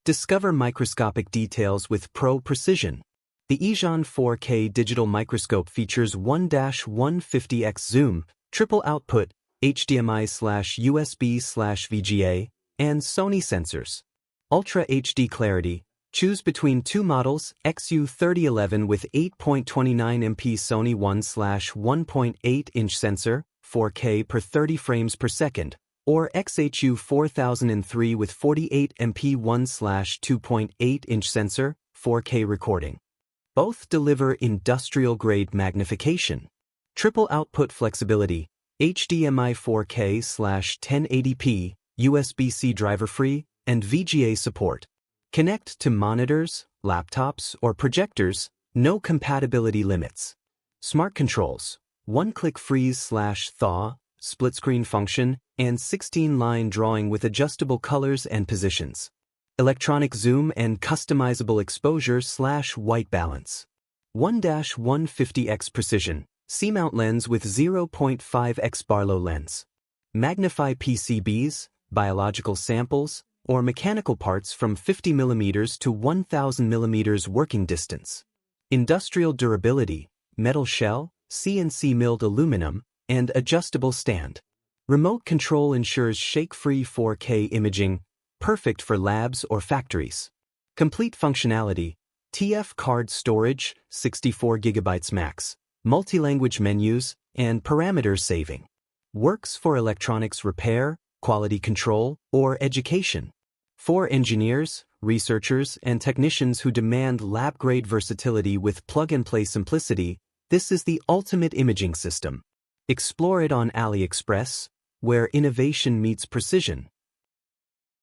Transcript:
Discover microscopic details with pro precision. The Yizhan 4K digital microscope features 1-150x zoom, triple output, HDMI/USB/VGA, and Sony sensors. Ultra HD clarity. Choose between two models, XU3011 with 8.29MP Sony 1/1.8-inch sensor, 4K per 30 frames per second, or XHU4003 with 48MP 1/2.8-inch sensor, 4K recording. Both deliver industrial-grade magnification. Triple output flexibility, HDMI 4K/1080p, USB-C driver-free, and VGA support. Connect to monitors, laptops, or projectors, no compatibility limits. Smart controls, one-click freeze/thaw, split-screen function, and 16-line drawing with adjustable colors and positions. Electronic zoom and customizable exposure/white balance. 1-150x precision, C-mount lens with 0.5x Barlow Lens. Magnify PCBs, biological samples, or mechanical parts from 50mm to 1000mm working distance. Industrial durability, metal shell, CNC milled aluminum, and adjustable stand. Remote control ensures shake-free 4K imaging, perfect for labs or factories. Complete functionality, TF card storage, 64GB max, multi-language menus, and parameter saving. Works for electronics repair, quality control, or education. For engineers, researchers, and technicians who demand lab-grade versatility with plug-and-play simplicity, this is the ultimate imaging system. Explore it on Aliexpress, where innovation meets precision.